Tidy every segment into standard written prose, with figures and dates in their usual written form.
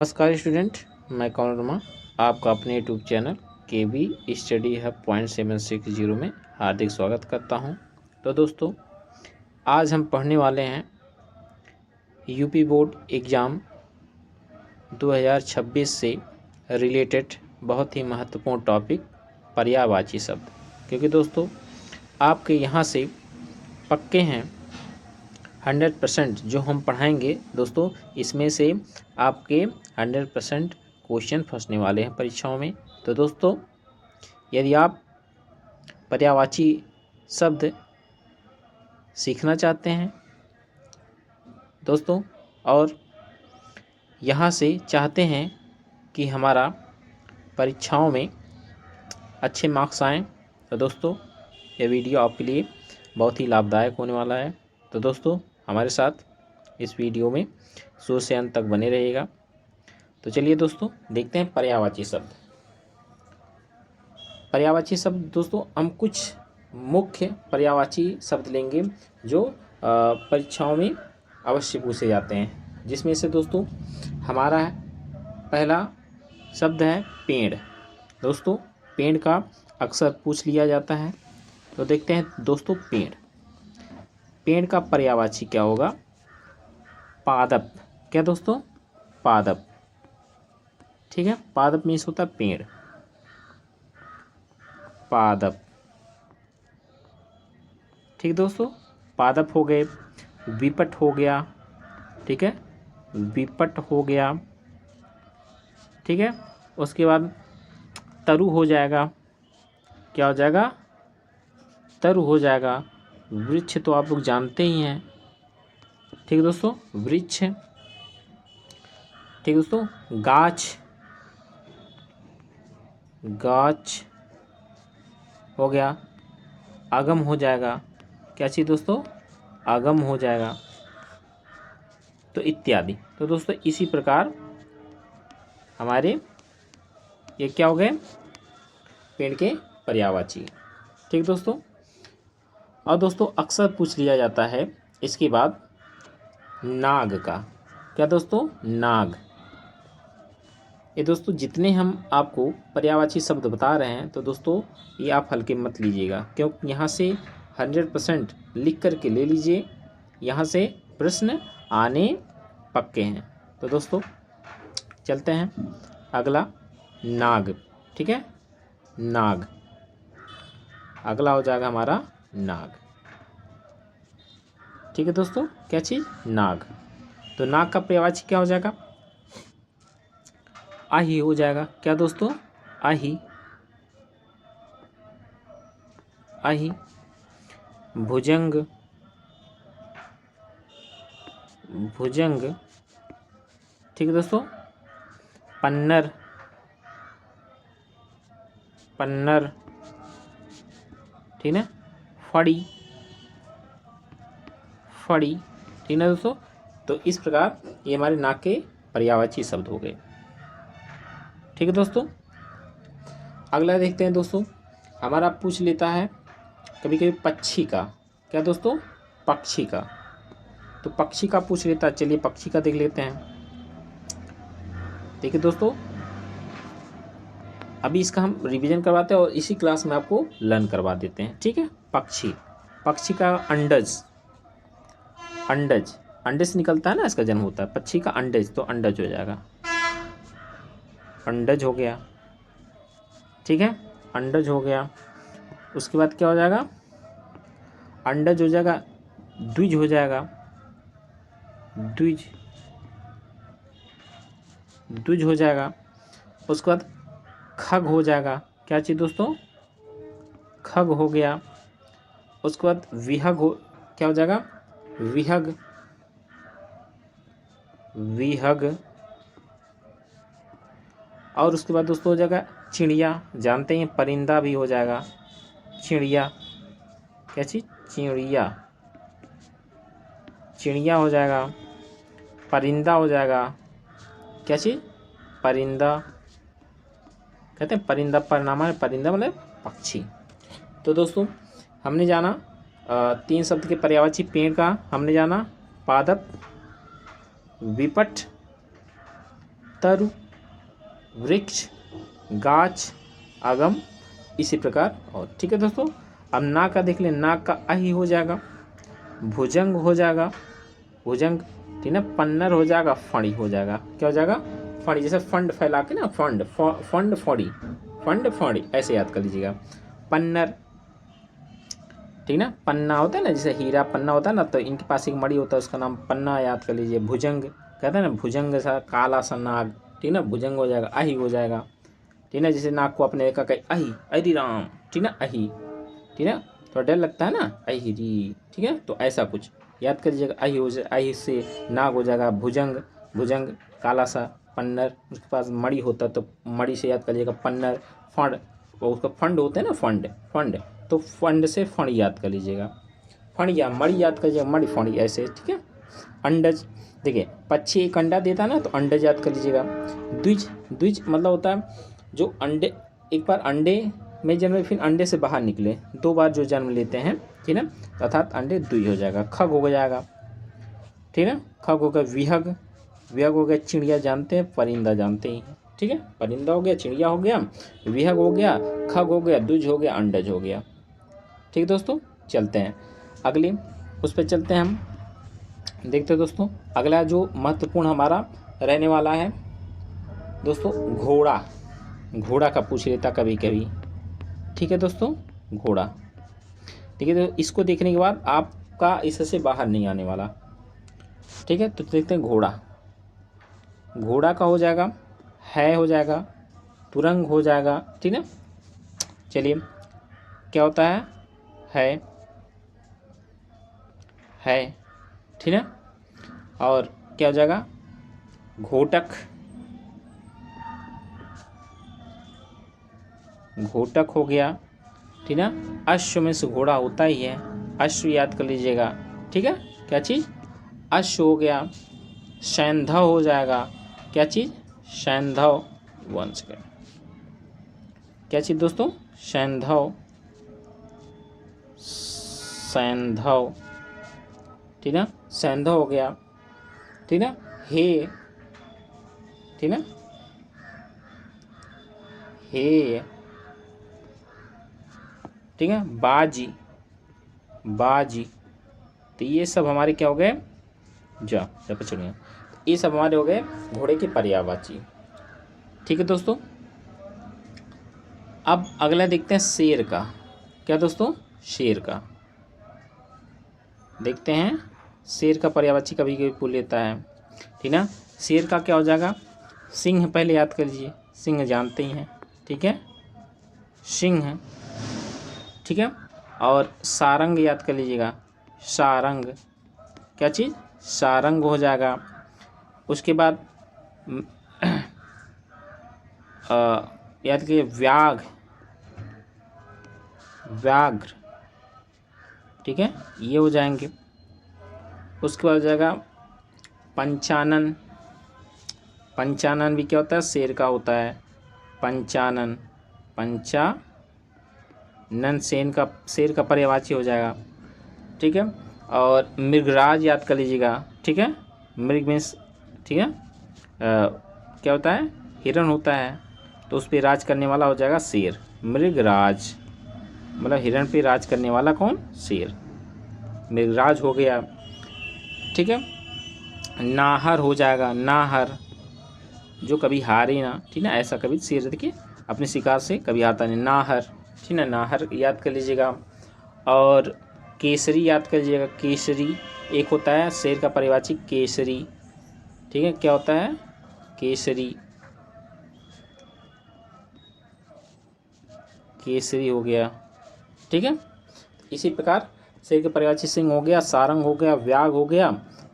नमस्कार स्टूडेंट, मैं कौन वर्मा आपका अपने YouTube channel KB study hub 760 में हार्दिक स्वागत करता हूं। तो दोस्तों, आज हम पढ़ने वाले हैं यूपी बोर्ड एग्ज़ाम 2026 से रिलेटेड बहुत ही महत्वपूर्ण टॉपिक पर्यायवाची शब्द। क्योंकि दोस्तों, आपके यहाँ से पक्के हैं 100% जो हम पढ़ाएंगे दोस्तों, इसमें से आपके 100% क्वेश्चन फंसने वाले हैं परीक्षाओं में। तो दोस्तों, यदि आप पर्यायवाची शब्द सीखना चाहते हैं दोस्तों, और यहाँ से चाहते हैं कि हमारा परीक्षाओं में अच्छे मार्क्स आएँ, तो दोस्तों यह वीडियो आपके लिए बहुत ही लाभदायक होने वाला है। तो दोस्तों, हमारे साथ इस वीडियो में शुरू से अंत तक बने रहिएगा। तो चलिए दोस्तों, देखते हैं पर्यायवाची शब्द। पर्यायवाची शब्द दोस्तों, हम कुछ मुख्य पर्यायवाची शब्द लेंगे जो परीक्षाओं में अवश्य पूछे जाते हैं, जिसमें से दोस्तों हमारा पहला शब्द है पेड़। दोस्तों, पेड़ का अक्सर पूछ लिया जाता है। तो देखते हैं दोस्तों, पेड़ का पर्यायवाची क्या होगा? पादप। क्या दोस्तों? पादप। ठीक है, पादप मीन्स होता है पेड़, पादप। ठीक दोस्तों, पादप हो गए, विपट हो गया। ठीक है, विपट हो गया। ठीक है, उसके बाद तरु हो जाएगा। क्या हो जाएगा? तरु हो जाएगा। वृक्ष तो आप लोग जानते ही हैं। ठीक है दोस्तों, वृक्ष। ठीक दोस्तों, गाछ, गाछ हो गया। आगम हो जाएगा। क्या चीज़ दोस्तों? आगम हो जाएगा। तो इत्यादि। तो दोस्तों, इसी प्रकार हमारे ये क्या हो गए? पेड़ के पर्यायवाची। ठीक दोस्तों, और दोस्तों अक्सर पूछ लिया जाता है इसके बाद नाग का। क्या दोस्तों? नाग। ये दोस्तों, जितने हम आपको पर्यायवाची शब्द बता रहे हैं, तो दोस्तों ये आप हल्के मत लीजिएगा, क्योंकि यहाँ से 100% लिख करके ले लीजिए। यहाँ से प्रश्न आने पक्के हैं। तो दोस्तों चलते हैं अगला, नाग। ठीक है, नाग। अगला हो जाएगा हमारा नाग। ठीक है दोस्तों, क्या चीज़? नाग। तो नाग का पर्यायवाची क्या हो जाएगा? आही हो जाएगा। क्या दोस्तों? आही। आही। भुजंग, भुजंग। ठीक है दोस्तों, पन्नर, पन्नर। ठीक है, फड़ी, फड़ी। ठीक है दोस्तों, तो इस प्रकार ये हमारे नाग के पर्यायवाची शब्द हो गए। ठीक है दोस्तों, अगला देखते हैं दोस्तों। हमारा पूछ लेता है कभी कभी पक्षी का। क्या दोस्तों? पक्षी का। तो पक्षी का पूछ लेता है। चलिए पक्षी का देख लेते हैं। देखिए दोस्तों, अभी इसका हम रिवीजन करवाते हैं और इसी क्लास में आपको लर्न करवा देते हैं। ठीक है, पक्षी। पक्षी का अंडज, अंडज। अंडे से निकलता है ना, इसका जन्म होता है। पक्षी का अंडज, तो अंडज हो जाएगा। अंडज हो गया। ठीक है, अंडज हो गया। उसके बाद क्या हो जाएगा? अंडज हो जाएगा, द्विज हो जाएगा। द्विज, द्विज हो जाएगा। उसके बाद खग हो जाएगा। क्या चीज़ दोस्तों? खग हो गया। उसके बाद विहग हो, क्या हो जाएगा? विहग, विहग। और उसके बाद दोस्तों हो जाएगा चिड़िया। जानते हैं, परिंदा भी हो जाएगा। चिड़िया। क्या चीज़? चिड़िया। चिड़िया हो जाएगा। परिंदा हो जाएगा। क्या चीज़? परिंदा। कहते हैं परिंदा, परिणाम है परिंदा मतलब पक्षी। तो दोस्तों हमने जाना 3 शब्द के पर्यायवाची पेड़ का। हमने जाना पादप, विपट, तरु, वृक्ष, गाछ, आगम, इसी प्रकार और। ठीक है दोस्तों, अब ना का देख लें, ना का अहि हो जाएगा, भुजंग हो जाएगा, भुजंग, ठीक है, पन्नर हो जाएगा, फणी हो जाएगा। क्या हो जाएगा? फणी, जैसे फंड फैला के ना, फंड फंड फड़ी, फंड फड़ी, ऐसे याद कर लीजिएगा। पन्नर, ठीक ना, पन्ना होता है ना, जैसे हीरा पन्ना होता है ना, तो इनके पास एक मणि होता है, उसका नाम पन्ना, याद कर लीजिए। भुजंग, कहते हैं ना भुजंग सा काला सा नाग, ठीक ना, भुजंग हो जाएगा। अहि हो जाएगा, ठीक ना, जैसे नाग को अपने देखा कहीं अहि, अरि राम, ठीक ना, अहि, ठीक है, थोड़ा डर लगता है ना, अहिरी, ठीक है, तो ऐसा कुछ याद कर लीजिएगा। अहि हो जाए, अहि से नाग हो जाएगा। भुजंग, भुजंग काला सा, पन्नर, उसके पास मणि होता तो मणि से याद कर लीजिएगा। पन्नर, फंड, और उसका फंड होता है ना, फंड, फंड, तो फंड से फण याद कर लीजिएगा। फण या मणि याद कर लीजिएगा, मणि फणी, ऐसे, ठीक है। अंडज, देखिए पक्षी एक अंडा देता है ना, तो अंडज याद कर लीजिएगा। द्विज, द्विज मतलब होता है जो अंडे, एक बार अंडे में जन्मे फिर अंडे से बाहर निकले, 2 बार जो जन्म लेते हैं, ठीक है, अर्थात अंडे द्विज हो जाएगा। खग हो जाएगा, ठीक है, खग हो गया। विहग, विहग हो गया चिड़िया, जानते हैं, परिंदा जानते ही हैं, ठीक है, परिंदा हो गया, चिड़िया हो गया, विहग हो गया, खग हो गया, द्विज हो गया, अंडज हो गया। ठीक है दोस्तों, चलते हैं अगले उस पर चलते हैं हम, देखते हैं दोस्तों। अगला जो महत्वपूर्ण हमारा रहने वाला है दोस्तों, घोड़ा, घोड़ा का पूछ लेता कभी कभी। ठीक है दोस्तों, घोड़ा, ठीक है, तो इसको देखने के बाद आपका इससे बाहर नहीं आने वाला। ठीक है, तो देखते हैं घोड़ा, घोड़ा का हो जाएगा, है हो जाएगा, तुरंग हो जाएगा, ठीक है। चलिए, क्या होता है, ठीक है, और क्या हो जाएगा? घोटक, घोटक हो गया, ठीक है। अश्व में से घोड़ा होता ही है, अश्व याद कर लीजिएगा, ठीक है। क्या चीज़? अश्व हो गया। सैंधव हो जाएगा, क्या चीज़? सैंधव, 1 सेकेंड, क्या चीज़ दोस्तों? सैंधव, सैंधव, ठीक है, सैंधव हो गया, ठीक है। हे, ठीक है, हे, ठीक है। बाजी, बाजी, तो ये सब हमारे क्या हो गए? जब चलिए, ये सब हमारे हो गए घोड़े के पर्यायवाची। ठीक है दोस्तों, अब अगला देखते हैं शेर का। क्या दोस्तों? शेर का देखते हैं। शेर का पर्यायवाची कभी कभी पूछ लेता है, ठीक ना। शेर का क्या हो जाएगा? सिंह, पहले याद कर लीजिए, सिंह जानते ही हैं, ठीक है, सिंह, ठीक है। और सारंग याद कर लीजिएगा, सारंग, क्या चीज़? सारंग हो जाएगा। उसके बाद याद कीजिए, व्याघ्र, व्याघ्र, ठीक है, ये हो जाएंगे। उसके बाद हो जाएगा पंचानन, पंचानन भी क्या होता है? शेर का होता है, पंचानन, पंचानन शेर का पर्यायवाची हो जाएगा, ठीक है। और मृगराज याद कर लीजिएगा, ठीक है, मृग मीन्स, ठीक है, क्या होता है? हिरण होता है, तो उस पर राज करने वाला हो जाएगा शेर। मृगराज मतलब हिरण पे राज करने वाला कौन? शेर, मृगराज हो गया, ठीक है। नाहर हो जाएगा, नाहर, जो कभी हारे ना, ठीक ना, ऐसा कभी शेर देखिए अपने शिकार से कभी हारता नहीं, नाहर, ठीक ना, नाहर याद कर लीजिएगा। और केसरी याद कर लीजिएगा, केसरी एक होता है शेर का पर्यायवाची, केसरी, ठीक है, क्या होता है? केसरी, केसरी हो गया, ठीक है। इसी प्रकार शेर के पर्यायवाची सिंह हो गया, सारंग हो गया, व्याघ्र हो गया,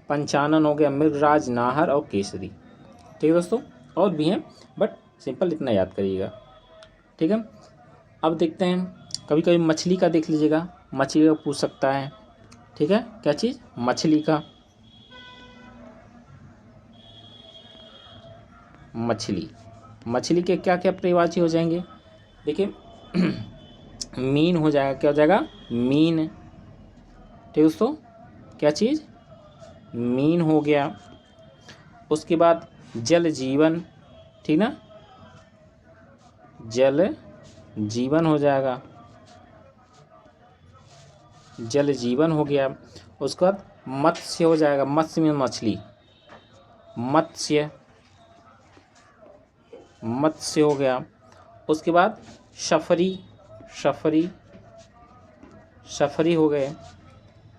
पंचानन हो गया, मृगराज, नाहर और केसरी। ठीक है दोस्तों, और भी हैं बट सिंपल इतना याद करिएगा, ठीक है। अब देखते हैं, कभी कभी मछली का देख लीजिएगा, मछली का पूछ सकता है, ठीक है, क्या चीज़? मछली का, मछली, मछली के क्या क्या पर्यायवाची हो जाएंगे? देखिए मीन हो जाएगा, क्या हो जाएगा? मीन, ठीक दोस्तों, क्या चीज़? मीन हो गया। उसके बाद जल जीवन, ठीक ना, जल जीवन हो जाएगा, जल जीवन हो गया। उसके बाद मत्स्य हो जाएगा, मत्स्य में मछली, मत्स्य, मत्स्य हो गया। उसके बाद शफरी, शफरी, शफरी हो गए।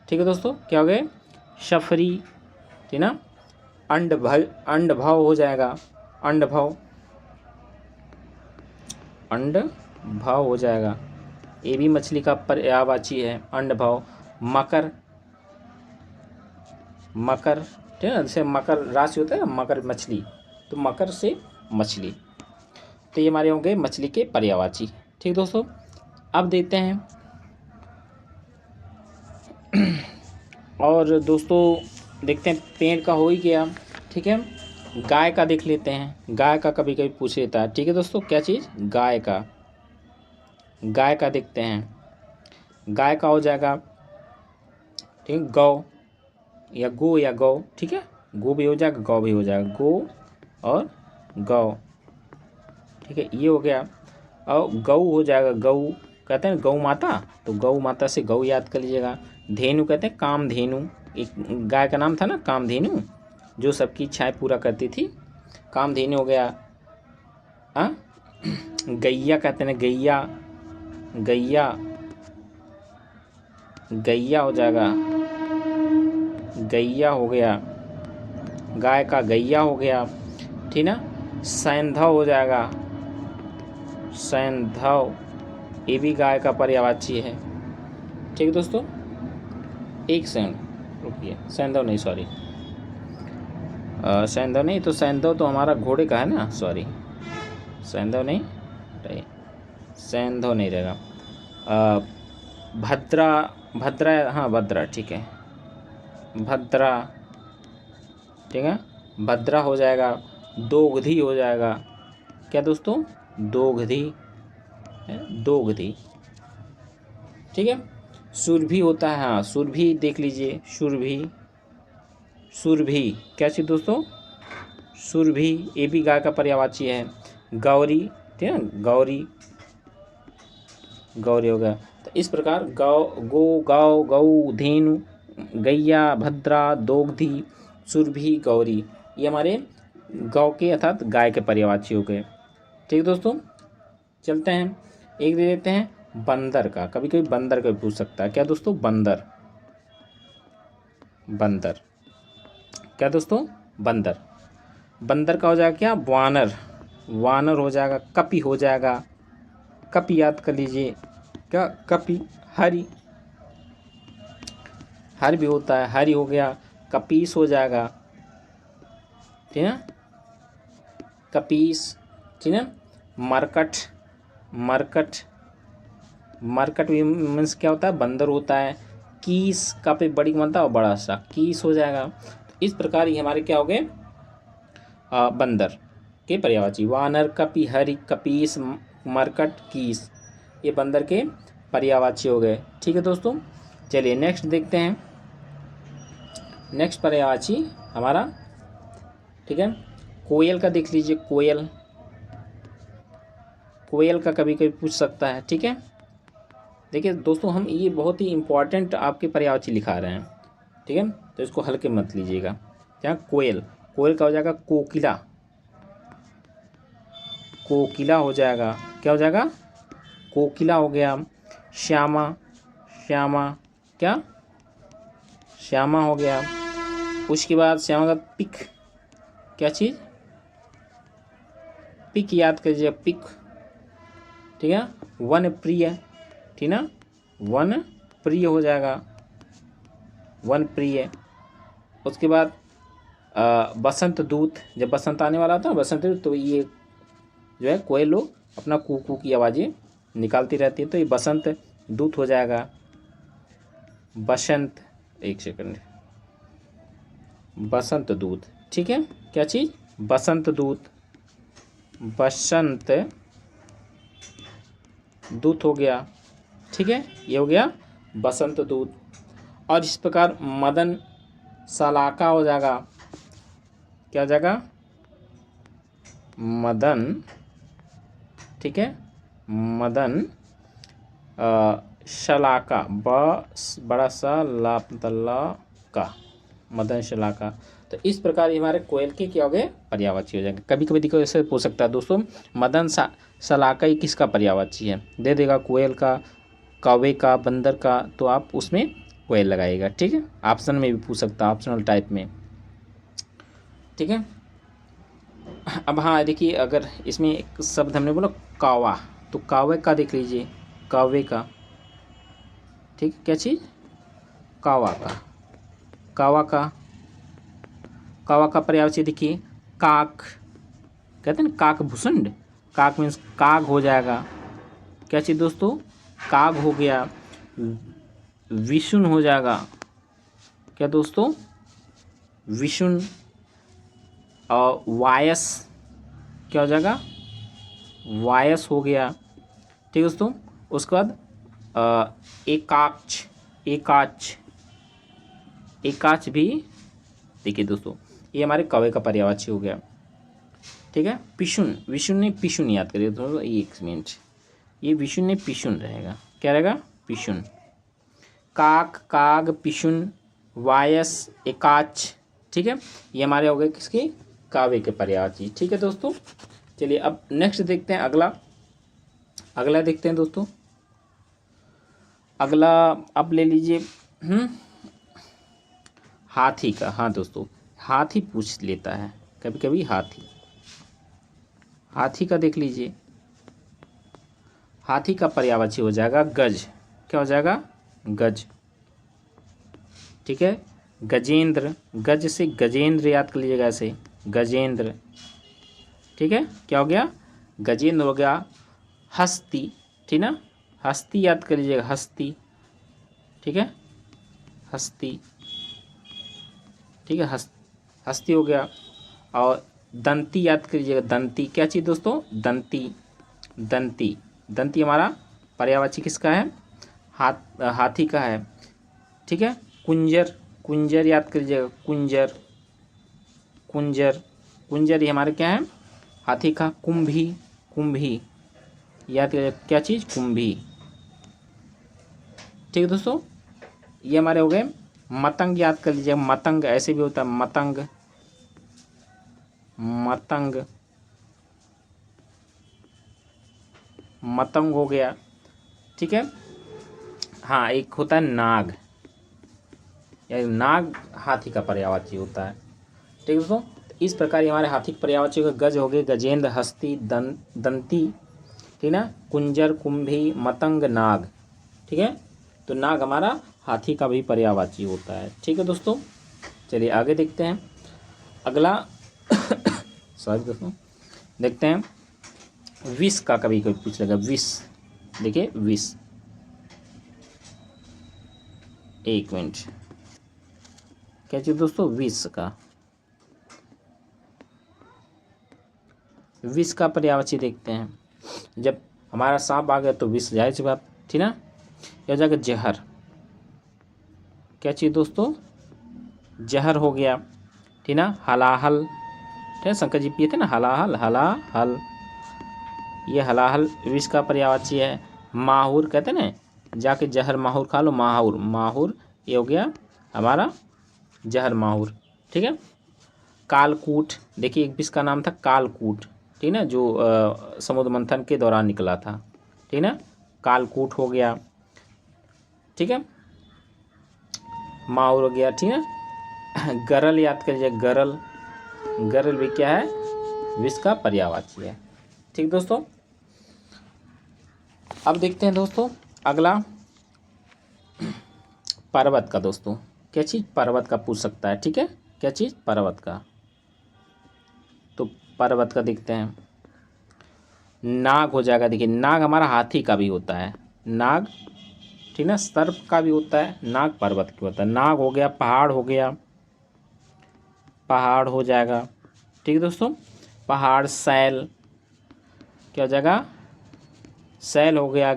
ठीक है दोस्तों, क्या हो गए, शफरी, ठीक ना। अंडभव, अंडभव हो जाएगा, अंडभव, अंडभव हो जाएगा, ये भी मछली का पर्यायवाची है, अंडभव। मकर, मकर, ठीक है, जैसे मकर राशि होता है ना, मकर मछली, तो मकर से मछली। तो ये हमारे होंगे मछली के पर्यायवाची। ठीक दोस्तों, अब देखते हैं और दोस्तों देखते हैं, पेड़ का हो ही गया। ठीक है, गाय का देख लेते हैं, गाय का कभी कभी पूछ लेता है। ठीक है दोस्तों, क्या चीज़, गाय का, गाय का देखते हैं। गाय का हो जाएगा, ठीक है, गौ या गो या गौ, ठीक है, गो भी हो जाएगा, गौ भी हो जाएगा, गो और गौ। ठीक है, ये हो गया। और गऊ हो जाएगा, गऊ कहते हैं गौ माता, तो गौ माता से गौ याद कर लीजिएगा। धेनु कहते हैं कामधेनु, एक गाय का नाम था ना कामधेनु, जो सबकी इच्छाएं पूरा करती थी, कामधेनु हो गया। हाँ, गैया कहते हैं, गैया, गैया, गैया हो जाएगा, गैया हो गया, गाय का गैया हो गया। ठीक ना, सैंधव हो जाएगा, सैंधव, ये भी गाय का पर्यायवाची है। ठीक है दोस्तों, एक सेकंड रुकिए, सैंधव नहीं, सॉरी, सैंधव नहीं, तो सैंधव तो हमारा घोड़े का है ना, सॉरी, सैंधव नहीं, सैंधव नहीं रहेगा। भद्रा, भद्रा, हाँ भद्रा, ठीक है, भद्रा, ठीक है, भद्रा हो जाएगा। दोगधी हो जाएगा, क्या दोस्तों, दोगधी, दोगधी। ठीक है, सुरभि होता है, हाँ सुरभि देख लीजिए, सुरभि, सुरभि क्या चीज़ दोस्तों, सुरभि, ये भी गाय का पर्यायवाची है। गौरी, ठीक है, गौरी, गौरी हो गया। तो इस प्रकार गौ, गो, गौ, गऊ, धेनु, गैया, भद्रा, दोगधी, सुरभि, गौरी, ये हमारे गौ के अर्थात गाय के पर्यायवाची हो गए। ठीक है दोस्तों, चलते हैं, एक दे देते हैं बंदर का, कभी कभी बंदर का पूछ सकता है। क्या दोस्तों, बंदर, बंदर, क्या दोस्तों, बंदर, बंदर का हो जाएगा क्या, वानर, वानर हो जाएगा। कपि हो जाएगा, कपि याद कर लीजिए, क्या, कपि, हरि, हरि भी होता है, हरि हो गया। कपीस हो जाएगा, ठीक है, कपीस, ठीक है। मरकट, मरकट, मरकट भी मीन्स क्या होता है, बंदर होता है। कीस का पे बड़ी बनता है और बड़ा सा, कीस हो जाएगा। तो इस प्रकार ये हमारे क्या हो गए, बंदर के पर्यायवाची। वानर, कपि, हरि, कपीस, मरकट, कीस, ये बंदर के पर्यायवाची हो गए। ठीक है दोस्तों, चलिए नेक्स्ट देखते हैं। नेक्स्ट पर्यायवाची हमारा, ठीक है, कोयल का देख लीजिए, कोयल, कोयल का कभी कभी पूछ सकता है। ठीक है, देखिए दोस्तों, हम ये बहुत ही इम्पोर्टेंट आपके पर्यायवाची लिखा रहे हैं, ठीक है, तो इसको हल्के मत लीजिएगा। क्या, कोयल, कोयल का हो जाएगा कोकिला, कोकिला हो जाएगा, क्या हो जाएगा, कोकिला हो गया। श्यामा, श्यामा, क्या, श्यामा हो गया। उसके बाद श्यामा का पिक, क्या चीज़, पिक याद कीजिए, पिक, ठीक है। वन प्रिय, ठीक ना, वन प्रिय हो जाएगा, वन प्रिय। उसके बाद बसंत दूत, जब बसंत आने वाला था बसंत दूत, तो ये जो है कोयल लोग अपना कू की आवाज़ें निकालती रहती है, तो ये बसंत दूत हो जाएगा। बसंत, एक सेकंड, बसंत दूत, ठीक है, क्या चीज़, बसंत दूत, बसंत दूत हो गया। ठीक है, ये हो गया बसंत दूत। और इस प्रकार मदन सलाका हो जाएगा, क्या हो जाएगा, मदन, ठीक है, मदन शलाका, बड़ा सा तल्ला का, मदन शलाका। तो इस प्रकार ये हमारे कोयल के क्या हो गए, पर्यायवाची हो जाएंगे। कभी कभी देखो ऐसे पूछ सकता है दोस्तों, मदन शलाका ये किसका पर्यायवाची है, दे देगा कोयल का, कौवे का, बंदर का, तो आप उसमें कोयल लगाइएगा, ठीक है। ऑप्शन में भी पूछ सकता है, ऑप्शनल टाइप में, ठीक है। अब हाँ देखिए, अगर इसमें एक शब्द हमने बोला कौवा, तो कौवे का देख लीजिए, कौवे का, ठीक, क्या चीज़, कौवा का, कौवा का, कौवा का पर्यायवाची देखिए काक, कहते हैं ना काक भूसुंड, काक मीन्स काग हो जाएगा, क्या चीज़ दोस्तों, काग हो गया, विषुन हो जाएगा, क्या दोस्तों, विषुन, और वायस क्या हो जाएगा, वायस हो गया, ठीक है दोस्तों। उसके बाद एकाक्ष, एकाच, एकाच भी देखिए दोस्तों, ये हमारे कौवे का पर्यायवाची हो गया, ठीक है। पिशुन, विशुन नहीं पिशुन याद करिए दोस्तों, एक मिनट, ये विशुन नहीं पिशुन रहेगा, क्या रहेगा, पिशुन। काक, काग, पिशुन, वायस, एकाच, ठीक है, ये हमारे हो गए किसके, कौवे के पर्यायवाची, ठीक है दोस्तों। चलिए अब नेक्स्ट देखते हैं, अगला, अगला देखते हैं दोस्तों, अगला अब ले लीजिए हाथी का। हाँ दोस्तों, हाथी पूछ लेता है कभी कभी, हाथी, हाथी का देख लीजिए, हाथी का पर्यायवाची हो जाएगा गज, क्या हो जाएगा, गज, ठीक है। गजेंद्र, गज से गजेंद्र याद कर लीजिएगा ऐसे, गजेंद्र, ठीक है, क्या हो गया, गजेंद्र हो गया। हस्ती, ठीक ना, हस्ती याद कर लीजिएगा, हस्ती, ठीक है, हस्ती, ठीक है, हस्ती हो गया। और दंती याद करिएगा, दंती, क्या चीज़ दोस्तों, दंती, दंती, दंती हमारा पर्यायवाची किसका है, हाथी का है, ठीक है। कुंजर, कुंजर याद करिएगा, कुंजर, कुंजर, कुंजर ये हमारे क्या है, हाथी का। कुंभी, कुंभी याद करिएगा, क्या चीज़, कुंभी, ठीक है दोस्तों। ये हमारे हो गए। मतंग याद कर लीजिए, मतंग ऐसे भी होता है, मतंग, मतंग, मतंग हो गया, ठीक है। हाँ एक होता है नाग, या नाग हाथी का पर्यायवाची होता है, ठीक है दोस्तों। इस प्रकार हमारे हाथी के पर्यायवाची हो गए, गज हो गए, गजेंद्र, हस्ती, दंती, ठीक ना, कुंजर, कुंभी, मतंग, नाग, ठीक है। तो नाग हमारा हाथी का भी पर्यायवाची होता है, ठीक है दोस्तों। चलिए आगे देखते हैं, अगला सॉरी दोस्तों, देखते हैं विष का, कभी कभी पूछ लेगा विष, देखिए विष, एक मिनट, क्या चीज़ दोस्तों, विष का, विष का पर्यायवाची देखते हैं। जब हमारा सांप आ गया तो विष, जाहिर सी बात, ठीक ना। यह हो जाएगा जहर, क्या चीज़ दोस्तों, जहर हो गया, ठीक ना। हलाहल, ठीक है, शंकर जी पिए थे ना, हलाहल, हलाहल, ये हलाहल विष का पर्यायवाची है। माहुर, कहते हैं ना जाके जहर माहुर खा लो, माहुर, माहुर ये हो गया हमारा जहर माहुर, ठीक है। कालकूट, देखिए एक विष का नाम था कालकूट, ठीक ना, जो समुद्र मंथन के दौरान निकला था, ठीक ना, कालकूट हो गया, ठीक है, माहुर हो गया, ठीक है। गरल याद करिए, गरल, गरल भी क्या है, विष का पर्यायवाची है, ठीक दोस्तों। अब देखते हैं दोस्तों अगला, पर्वत का दोस्तों, क्या चीज़, पर्वत का पूछ सकता है, ठीक है, क्या चीज़, पर्वत का। तो पर्वत का देखते हैं, नाग हो जाएगा, देखिए नाग हमारा हाथी का भी होता है, नाग, ठीक ना, सर्प का भी होता है, नाग पर्वत का होता है। नाग हो गया, पहाड़ हो गया, पहाड़ हो जाएगा, ठीक है दोस्तों। पहाड़, सैल, क्या हो जाएगा, सैल हो गया।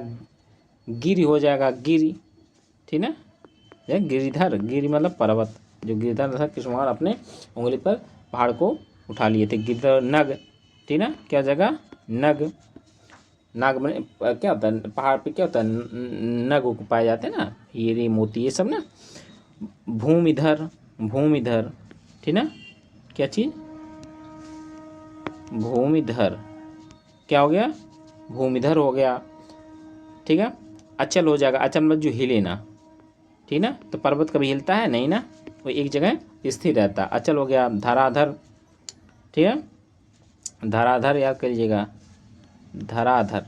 गिरी हो जाएगा, गिरी, ठीक ना, गिरिधर, गिरी मतलब पर्वत, जो गिरिधर था कृष्ण भगवान अपने उंगली पर पहाड़ को उठा लिए थे, गिरिधर। नग, ठीक ना, क्या हो जाएगा, नग। नाग बने क्या होता है, पहाड़ पे क्या होता है, नग उग पाए जाते हैं ना, हीरे मोती ये सब ना। भूमिधर, भूमिधर, ठीक ना, क्या चीज़, भूमिधर, क्या हो गया, भूमिधर हो गया। ठीक है, अचल हो जाएगा, अचल मतलब जो हिले ना, ठीक ना, तो पर्वत कभी हिलता है नहीं ना, वो एक जगह स्थिर रहता है, अचल हो गया। धराधर, ठीक है, धराधर याद करिएगा, धराधर,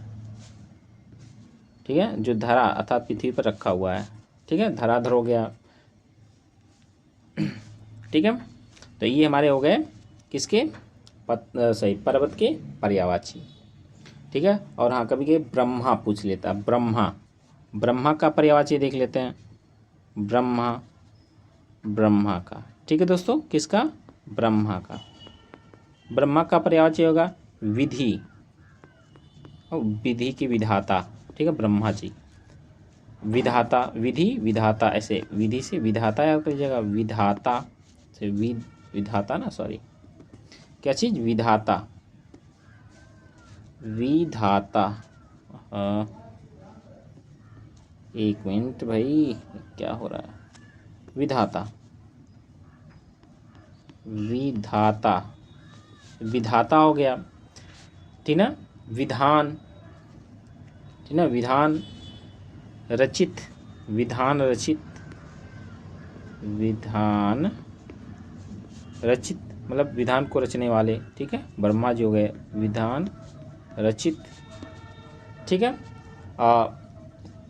ठीक है, जो धरा अर्थात पृथ्वी पर रखा हुआ है, ठीक है, धराधर हो गया। ठीक है, तो ये हमारे हो गए किसके, सही, पर्वत के पर्यायवाची। ठीक है, और हाँ कभी के ब्रह्मा पूछ लेता, ब्रह्मा, ब्रह्मा का पर्यायवाची देख लेते हैं, ब्रह्मा, ब्रह्मा का, ठीक है दोस्तों, किसका, ब्रह्मा का। ब्रह्मा का पर्यायवाची होगा विधि, विधि की विधाता, ठीक है, ब्रह्मा जी, विधाता, विधि विधाता, ऐसे विधि से विधाता याद करिएगा, विधाता से विधाता ना, सॉरी, क्या चीज़, विधाता, विधाता। एक मिनट भाई, क्या हो रहा है, विधाता, विधाता, विधाता हो गया, ठीक ना, विधान, ठीक ना, विधान रचित, विधान रचित, विधान रचित मतलब विधान को रचने वाले, ठीक है, ब्रह्मा जी हो गए, विधान रचित। ठीक है,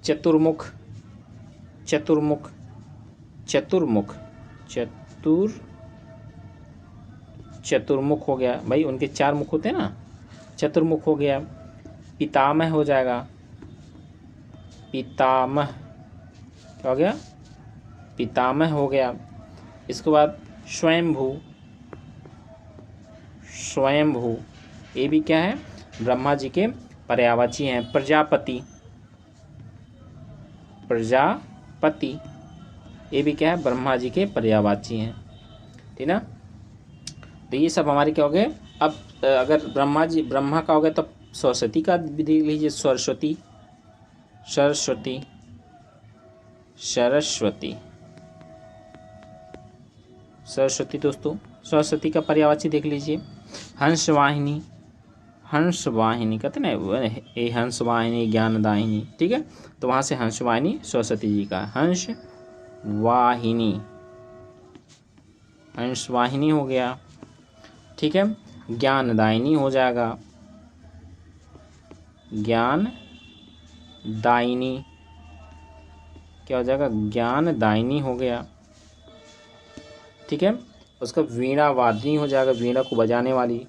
चतुर्मुख, चतुर्मुख, चतुर्मुख, चतुर्मुख हो गया भाई, उनके 4 मुख होते हैं ना, चतुर्मुख हो गया। पितामह हो जाएगा, पितामह, क्या हो गया, पितामह हो गया। इसके बाद स्वयंभू, स्वयंभू, ये भी क्या है, ब्रह्मा जी के पर्यायवाची हैं। प्रजापति, प्रजापति, ये भी क्या है, ब्रह्मा जी के पर्यायवाची हैं, ठीक ना। तो ये सब हमारे क्या हो गए। अब अगर ब्रह्मा का हो गया, तब सरस्वती का भी देख लीजिए, सरस्वती, सरस्वती, सरस्वती, सरस्वती दोस्तों, सरस्वती का पर्यायवाची देख लीजिए। हंसवाहिनी, हंसवाहिनी कहते ना, ये हंसवाहिनी, ज्ञानदायिनी, ठीक है, तो वहाँ से हंसवाहिनी सरस्वती जी का, हंस वाहिनी, हंसवाहिनी हो गया। ठीक है, ज्ञानदायिनी हो जाएगा, ज्ञानदायिनी, क्या हो जाएगा, ज्ञानदायिनी हो गया। ठीक है, उसका वीणा वादिनी हो जाएगा, वीणा को बजाने वाली,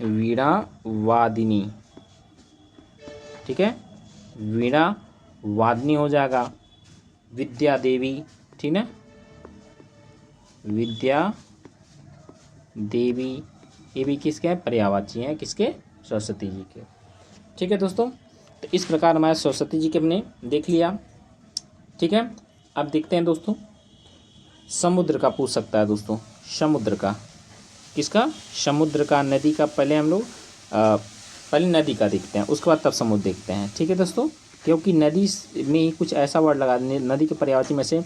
वीणा वादिनी, ठीक है, वीणा वादिनी हो जाएगा। विद्या देवी, ठीक ना, विद्या देवी, ये भी किसके हैं, पर्यायवाची हैं, किसके, सरस्वती जी के। ठीक है दोस्तों, तो इस प्रकार हमारे सरस्वती जी के हमने देख लिया। ठीक है, अब देखते हैं दोस्तों, समुद्र का पूछ सकता है दोस्तों, समुद्र का, किसका, समुद्र का, नदी का। पहले हम लोग पहले नदी का देखते हैं, उसके बाद तब समुद्र देखते हैं। ठीक है दोस्तों, क्योंकि नदी में ही कुछ ऐसा वर्ड लगा देंगे, नदी के पर्यायवाची में से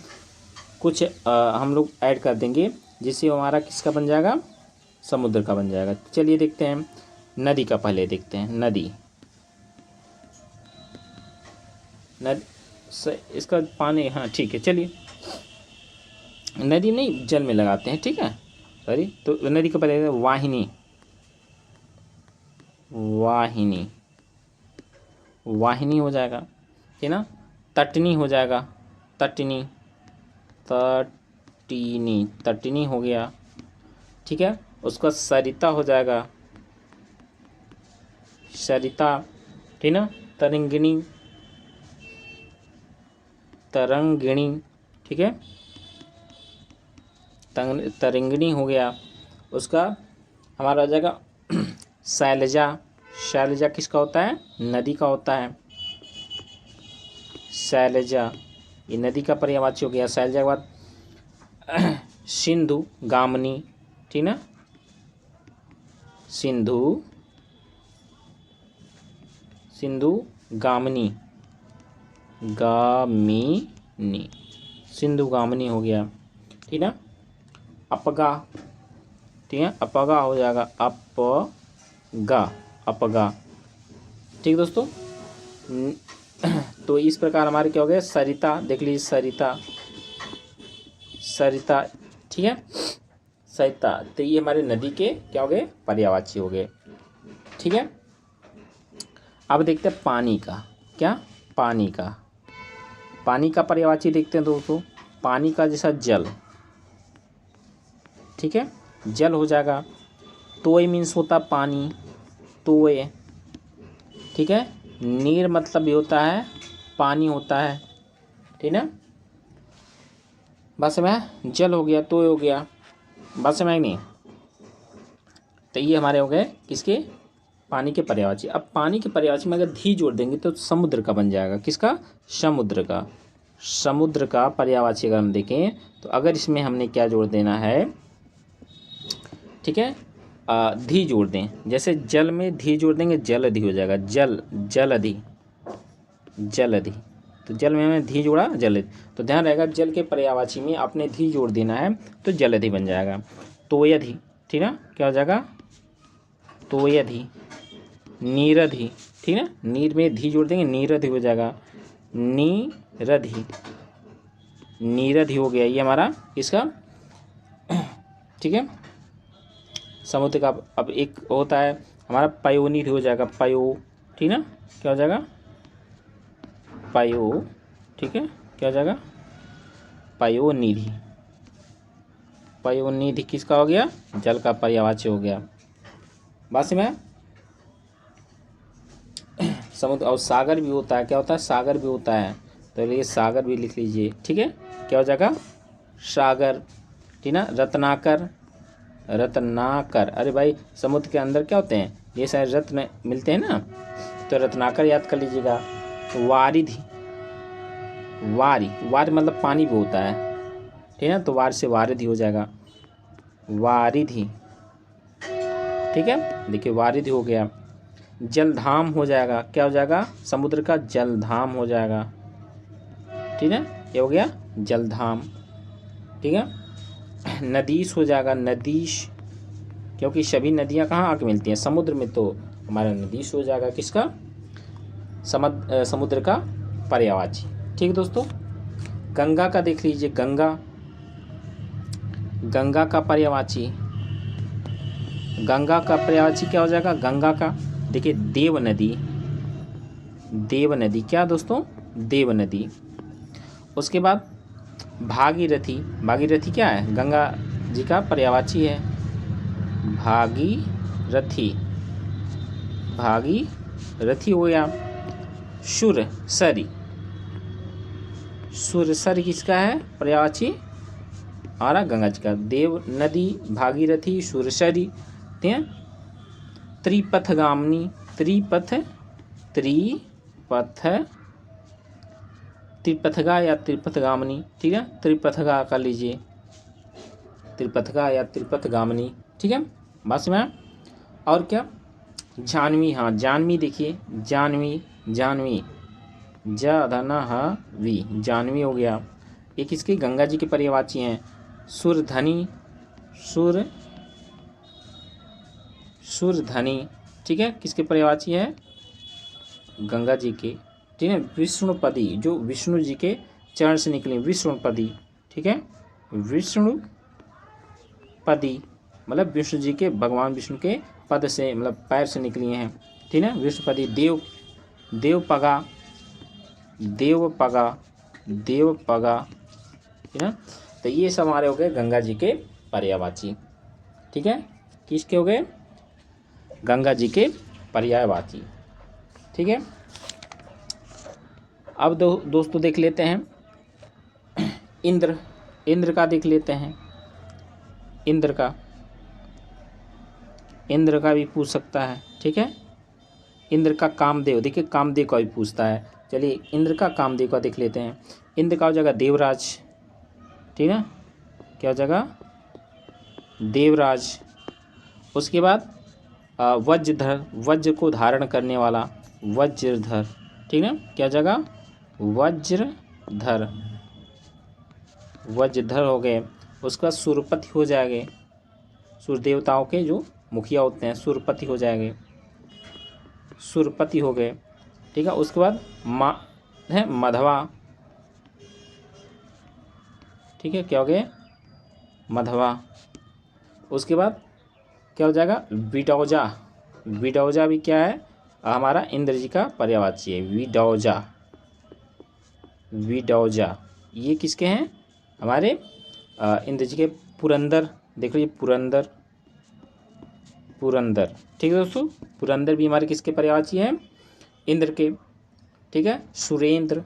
कुछ हम लोग ऐड कर देंगे, जिससे हमारा किसका बन जाएगा, समुद्र का बन जाएगा। चलिए देखते हैं, नदी का पहले देखते हैं। नदी, इसका पानी, हाँ ठीक है, चलिए, नदी नहीं, जल में लगाते हैं, ठीक है, सॉरी, तो नदी का पहले वाहिनी, वाहिनी, वाहिनी हो जाएगा, ठीक ना। तटनी हो जाएगा, तटनी, तटीनी, तटनी हो गया। ठीक है, उसका सरिता हो जाएगा, सरिता, ठीक ना। तरंगिणी, तरंगिणी, ठीक है, तरंगिणी हो गया। उसका हमारा हो जाएगा शैलजा, शैलजा किसका होता है, नदी का होता है, शैलजा, ये नदी का पर्यायवाची हो गया। शैलजा के बाद सिंधु गामिनी, ठीक ना, सिंधु, सिंधु गामिनी, गामिनी, सिंधु गामिनी हो गया। ठीक है, अपगा, ठीक है, अपगा हो जाएगा, अपगा, अपगा। ठीक दोस्तों, तो इस प्रकार हमारे क्या हो गए, सरिता, देख लीजिए सरिता, सरिता, ठीक है, सरिता। तो ये हमारे नदी के क्या हो गए, पर्यायवाची हो गए। ठीक है, अब देखते हैं पानी का, क्या, पानी का, पानी का पर्यायवाची देखते हैं दोस्तों। पानी का जैसा जल, ठीक है, जल हो जाएगा। तोय मीन्स होता पानी, तोय, ठीक है। नीर मतलब ये होता है पानी होता है, ठीक है। बस में जल हो गया, तोय हो गया, बस में नहीं। तो ये हमारे हो गए किसके, पानी के पर्यायवाची। अब पानी के पर्यायवाची में अगर धी जोड़ देंगे तो समुद्र का बन जाएगा, किसका, समुद्र का। समुद्र का पर्यायवाची अगर हम देखें तो अगर इसमें हमने क्या जोड़ देना है, ठीक है, धी जोड़ दें, जैसे जल में धी जोड़ देंगे जलधि हो जाएगा, जल, जलधि, जलधि। तो जल में हमें धी जोड़ा जलधि, तो ध्यान रहेगा जल के पर्यायवाची में आपने धी जोड़ देना है तो जलधि बन जाएगा। तोयधि, ठीक है, क्या हो जाएगा, तोयधि, नीरधि, ठीक है, नीर में धी जोड़ देंगे नीरधि हो जाएगा, नीरधि, नीरधि हो गया ये हमारा इसका, ठीक है, समुद्र का। अब एक होता है हमारा पयोनिधि हो जाएगा, पयो, ठीक ना, क्या हो जाएगा, पयो, ठीक है, क्या हो जाएगा, पयोनिधि, पयोनिधि किसका हो गया, जल का पर्यायवाची हो गया। बस में समुद्र और सागर भी होता है, क्या होता है, सागर भी होता है, तो ये सागर भी लिख लीजिए, ठीक है, क्या हो जाएगा, सागर, ठीक ना। रत्नाकर, रत्नाकर, अरे भाई समुद्र के अंदर क्या होते हैं, ये सारे रत्न मिलते हैं ना, तो रत्नाकर याद कर लीजिएगा। वारिधि, वारी, वारी मतलब पानी भी होता है, ठीक है, तो वार से वारिधि हो जाएगा, वारिधि, ठीक है, देखिए वारिधि हो गया। जलधाम हो जाएगा, क्या हो जाएगा, समुद्र का जलधाम हो जाएगा, ठीक है, ये हो गया जलधाम, ठीक है। नदीश हो जाएगा, नदीश, क्योंकि सभी नदियां कहाँ आके मिलती हैं, समुद्र में, तो हमारा नदीश हो जाएगा किसका, समुद्र का पर्यायवाची। ठीक है दोस्तों, गंगा का देख लीजिए, गंगा, गंगा का पर्यायवाची, गंगा का पर्यायवाची क्या हो जाएगा, गंगा का, देखिए देव नदी, देव नदी, क्या दोस्तों, देव नदी। उसके बाद भागीरथी, भागीरथी क्या है, गंगा जी का पर्यायवाची है, भागीरथी, भागीरथी हो गया। सुरसरी, सुरसरी किसका है पर्यायवाची, हमारा गंगा जी का। देव नदी, भागीरथी, सुरसरी, ठीक है। त्रिपथगामिनी, त्रिपथ, त्रिपथ, त्रिपथगा या त्रिपथगामिनी, ठीक है, त्रिपथगा कर लीजिए, त्रिपथगा या त्रिपथगामिनी, ठीक है, बस में। और क्या, जानवी, हाँ जानवी देखिए, जानवी, जानवी, वी, जानवी हो गया, ये किसकी, गंगा जी के पर्यायवाची हैं। सुरधनी, सुर, सुरधनी, ठीक है, किसके पर्यायवाची है, गंगा जी के, ठीक है। विष्णुपदी, जो विष्णु जी के चरण से निकली, विष्णुपदी, ठीक है, विष्णुपदी मतलब विष्णु जी के, भगवान विष्णु के पद से मतलब पैर से निकली हैं, ठीक है, विष्णुपदी। देव, देवपगा, देवपगा, देवपगा, ठीक है। तो ये सब हमारे हो गए गंगा जी के पर्यायवाची, ठीक है, किसके हो गए, गंगा जी के पर्यायवाची, ठीक है। अब दोस्तों देख लेते हैं इंद्र, इंद्र का देख लेते हैं, इंद्र का, इंद्र का भी पूछ सकता है, ठीक है। इंद्र का कामदेव, देखिए कामदेव का भी पूछता है, चलिए इंद्र का कामदेव का देख लेते हैं। इंद्र का हो जाएगा देवराज, ठीक है, क्या हो जाएगा, देवराज। उसके बाद वज्रधर, वज्र को धारण करने वाला, वज्रधर, ठीक है, क्या जगह, वज्रधर, वज्रधर हो गए। उसका सुरपति हो जाएंगे, सूर्य देवताओं के जो मुखिया होते हैं सुरपति हो जाएंगे, सुरपति हो गए, ठीक है। उसके बाद है मधवा, ठीक है, क्या हो गए, मधवा। उसके बाद क्या हो जाएगा, विडौजा, विडौजा भी क्या है, हमारा इंद्र जी का पर्यायवाची है, विडौजा, विडौजा, ये किसके हैं, हमारे इंद्र जी के। पुरंदर, देख लीजिए पुरंदर, पुरंदर, ठीक है दोस्तों, पुरंदर भी हमारे किसके पर्यायवाची हैं, इंद्र के, ठीक है। सुरेंद्र,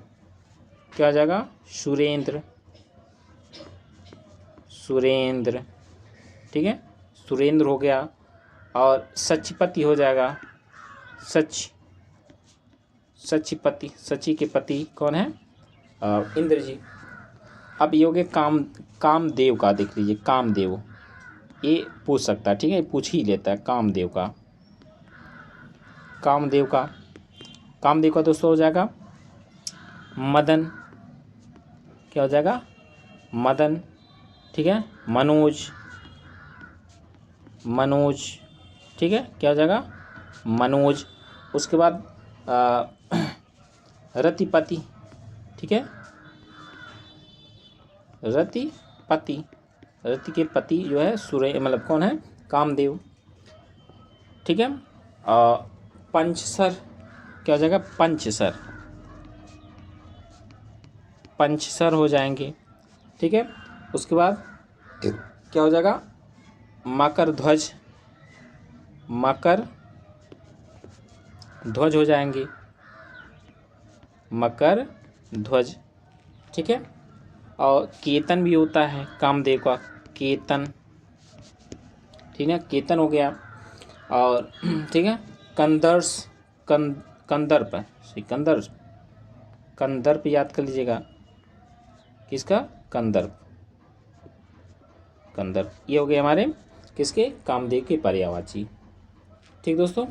क्या हो जाएगा, सुरेंद्र, सुरेंद्र, ठीक है, सुरेंद्र हो गया। और सचपति हो जाएगा, सच, सचपति, सची के पति कौन है, इंद्र जी। अब ये हो गया कामदेव का, देख लीजिए कामदेव, ये पूछ सकता है, ठीक है, पूछ ही लेता है कामदेव का, कामदेव का, कामदेव का दोस्तों हो जाएगा मदन, क्या हो जाएगा, मदन, ठीक है। मनोज, मनोज, ठीक है, क्या हो जाएगा, मनोज। उसके बाद रतिपति, ठीक है, रतिपति, रति के पति जो है सूर्य, मतलब कौन है, कामदेव, ठीक है। पंचसर, क्या हो जाएगा, पंचसर, पंचसर हो जाएंगे, ठीक है। उसके बाद क्या हो जाएगा, मकर ध्वज, मकर ध्वज हो जाएंगे, मकर ध्वज, ठीक है। और केतन भी होता है कामदेव का, केतन, ठीक है, केतन हो गया। और ठीक है, कंदर्स, कंदर्प, सिकंदर, कंदर्प याद कर लीजिएगा, किसका, कंदर्प, कंदर्प, ये हो गए हमारे किसके, कामदेव के पर्यायवाची, ठीक दोस्तों।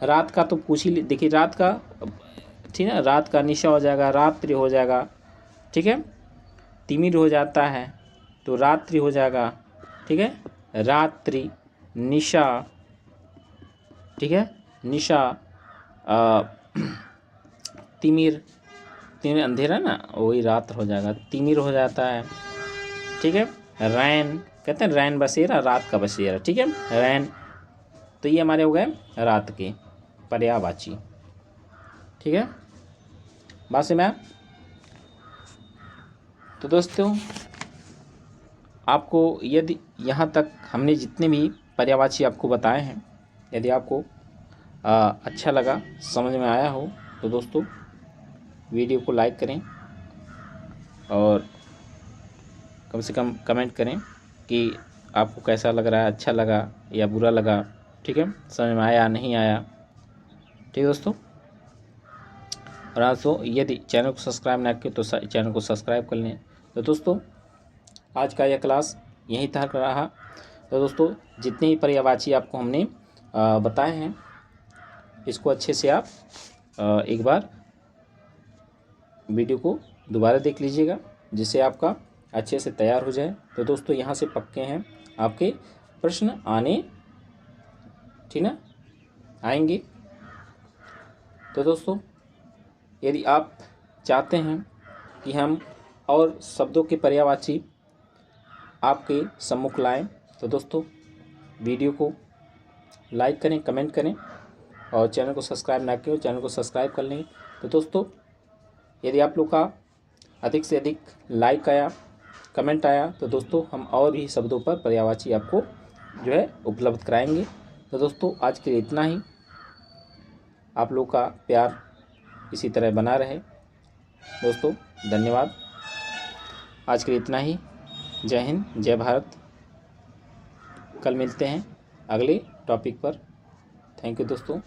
रात का तो पूछ ही, देखिए रात का, ठीक है, रात का निशा हो जाएगा, रात्रि हो जाएगा, ठीक है। तिमिर हो जाता है तो रात्रि हो जाएगा, ठीक है, रात्रि, निशा, ठीक है, निशा, तिमिर, तिमिर अंधेरा ना, वही रात हो जाएगा, तिमिर हो जाता है, ठीक है। रैन, कहते हैं रैन बसेरा, रात का बसेरा, ठीक है, रैन। तो ये हमारे हो गए रात के पर्यायवाची, ठीक है, बात से मैं। तो दोस्तों आपको यदि यहाँ तक हमने जितने भी पर्यायवाची आपको बताए हैं, यदि आपको अच्छा लगा, समझ में आया हो, तो दोस्तों वीडियो को लाइक करें और कम से कम कमेंट करें कि आपको कैसा लग रहा है, अच्छा लगा या बुरा लगा, ठीक है, समझ में आया नहीं आया, ठीक है दोस्तों। और दोस्तों यदि चैनल को सब्सक्राइब ना किए तो चैनल को सब्सक्राइब कर लें। तो दोस्तों आज का यह क्लास यहीं तक रहा। तो दोस्तों जितने भी पर्यायवाची आपको हमने बताए हैं, इसको अच्छे से आप एक बार वीडियो को दोबारा देख लीजिएगा, जिससे आपका अच्छे से तैयार हो जाए। तो दोस्तों यहाँ से पक्के हैं आपके प्रश्न आने, ठीक ना, आएंगे। तो दोस्तों यदि आप चाहते हैं कि हम और शब्दों के पर्यायवाची आपके सम्मुख लाएं, तो दोस्तों वीडियो को लाइक करें, कमेंट करें और चैनल को सब्सक्राइब ना किए चैनल को सब्सक्राइब कर लें। तो दोस्तों यदि आप लोग का अधिक से अधिक लाइक आया, कमेंट आया, तो दोस्तों हम और भी शब्दों पर पर्यायवाची आपको जो है उपलब्ध कराएंगे। तो दोस्तों आज के लिए इतना ही। आप लोग का प्यार इसी तरह बना रहे दोस्तों, धन्यवाद। आज के लिए इतना ही। जय हिंद, जय भारत। कल मिलते हैं अगले टॉपिक पर। थैंक यू दोस्तों।